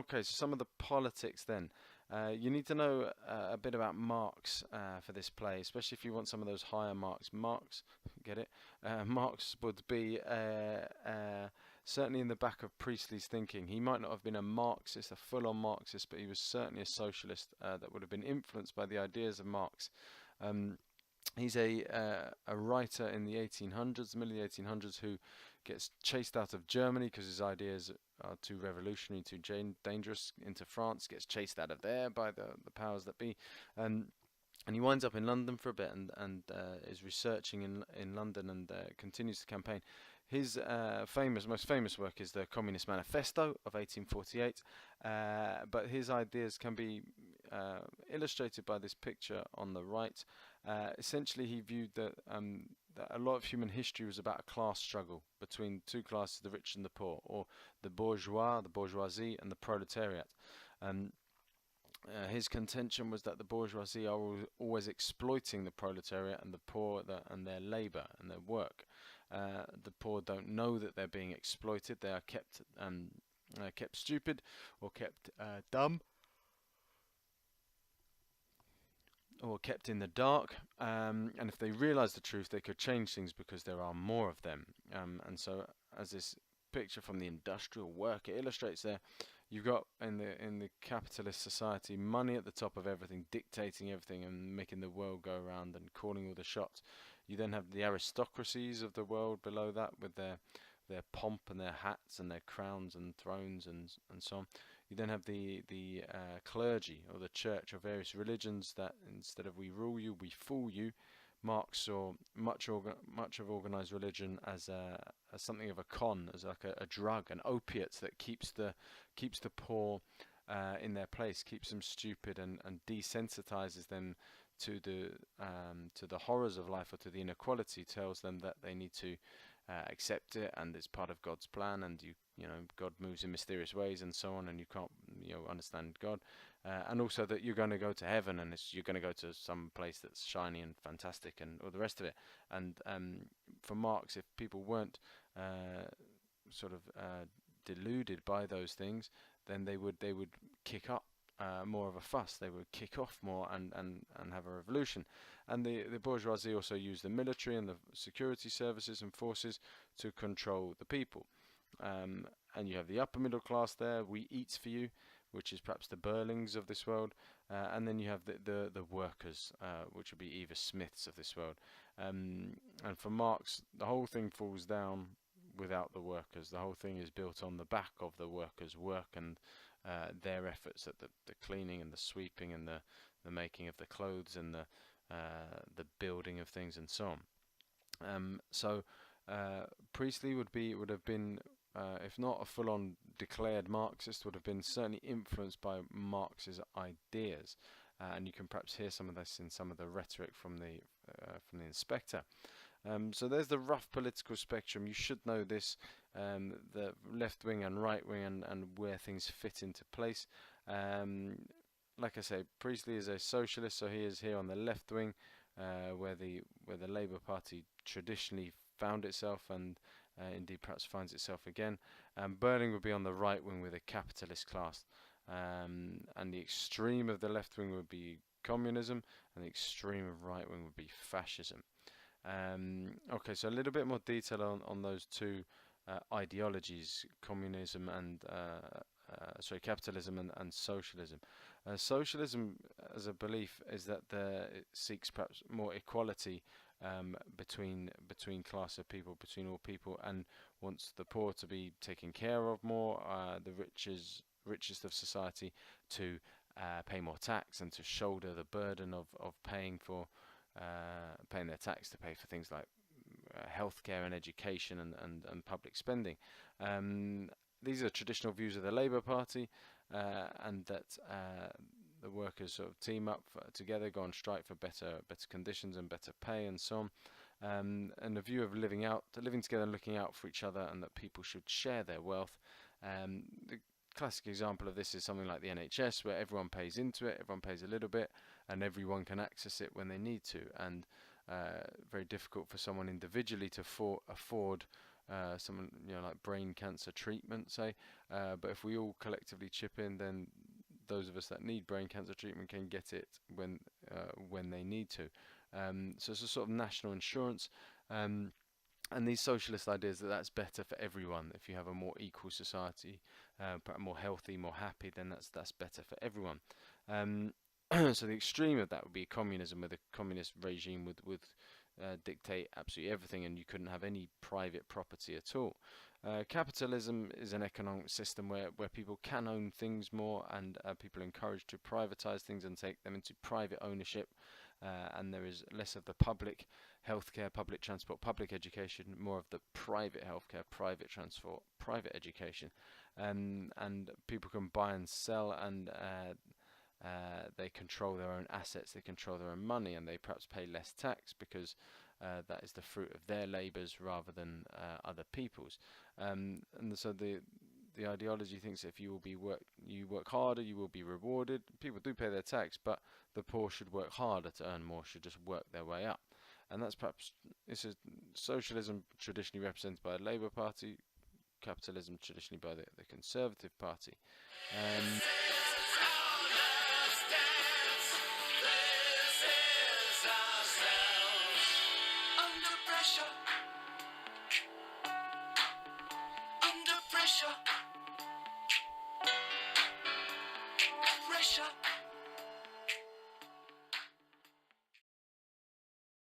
Okay, so some of the politics then. You need to know a bit about Marx for this play, especially if you want some of those higher marks. Marx, get it? Marx would be certainly in the back of Priestley's thinking. He might not have been a Marxist, a full-on Marxist, but he was certainly a socialist that would have been influenced by the ideas of Marx. Um, He's a writer in the 1800s, middle of the 1800s, who gets chased out of Germany because his ideas are too revolutionary, too dangerous. Into France, gets chased out of there by the powers that be, and he winds up in London for a bit and is researching in London and continues the campaign. His most famous work is the Communist Manifesto of 1848, but his ideas can be illustrated by this picture on the right. Essentially, he viewed that a lot of human history was about a class struggle between two classes, the rich and the poor, or the bourgeoisie, and the proletariat. His contention was that the bourgeoisie are always exploiting the proletariat and the poor and their labour and their work. The poor don't know that they're being exploited. They are kept stupid or kept dumb or kept in the dark. And if they realise the truth, they could change things because there are more of them. And so, as this picture from the industrial work it illustrates there, you've got in the capitalist society money at the top of everything, dictating everything and making the world go around and calling all the shots. You then have the aristocracies of the world below that with their pomp and their hats and their crowns and thrones and so on. You then have the clergy or the church or various religions that instead of we rule you, we fool you. Marx saw much of organized religion as something of a con, as like a drug, an opiate that keeps the poor in their place, keeps them stupid, and desensitizes them to the horrors of life or to the inequality. Tells them that they need to accept it, and it's part of God's plan, and you know God moves in mysterious ways and so on, and you can't understand God, and also that you're going to go to heaven and you're going to go to some place that's shiny and fantastic and all the rest of it. And for Marx, if people weren't sort of deluded by those things, then they would kick up more of a fuss. They would kick off more and have a revolution. And the bourgeoisie also use the military and the security services and forces to control the people. And you have the upper middle class there, we eat for you, which is perhaps the Berlings of this world, and then you have the workers, which would be Eva Smiths of this world. And for Marx, the whole thing falls down without the workers. The whole thing is built on the back of the workers' work and their efforts at the cleaning and the sweeping and the making of the clothes and the building of things and so on. So Priestley would have been, if not a full-on declared Marxist, would have been certainly influenced by Marx's ideas, and you can perhaps hear some of this in some of the rhetoric from the Inspector. So there's the rough political spectrum. You should know this, the left wing and right wing, and where things fit into place. Like I say, Priestley is a socialist, so he is here on the left wing, where the Labour Party traditionally found itself, and indeed perhaps finds itself again. Berling would be on the right wing with a capitalist class, and the extreme of the left wing would be communism, and the extreme of right wing would be fascism. Okay, so a little bit more detail on those two ideologies, communism and capitalism and socialism. Socialism as a belief is that it seeks perhaps more equality between class of people, between all people, and wants the poor to be taken care of more, the richest of society to pay more tax and to shoulder the burden of paying their tax, to pay for things like healthcare and education and public spending. These are traditional views of the Labour Party, and that the workers sort of team up together, go on strike for better conditions and better pay and so on. And the view of living together and looking out for each other, and that people should share their wealth. The classic example of this is something like the NHS, where everyone pays into it, everyone pays a little bit, and everyone can access it when they need to. And very difficult for someone individually to afford someone, like brain cancer treatment, say. But if we all collectively chip in, then those of us that need brain cancer treatment can get it when they need to. So it's a sort of national insurance. And these socialist ideas that that's better for everyone. If you have a more equal society, more healthy, more happy, then that's better for everyone. Um, so the extreme of that would be communism, where the communist regime would dictate absolutely everything, and you couldn't have any private property at all. Capitalism is an economic system where people can own things more, and people are encouraged to privatize things and take them into private ownership. And there is less of the public healthcare, public transport, public education, more of the private healthcare, private transport, private education, and people can buy and sell, and they control their own assets, they control their own money, and they perhaps pay less tax because that is the fruit of their labours rather than other people's. And so the ideology thinks if you work harder, you will be rewarded. People do pay their tax, but the poor should work harder to earn more, should just work their way up. And that's perhaps, this is socialism traditionally represented by the Labour Party, capitalism traditionally by the Conservative Party. Under pressure.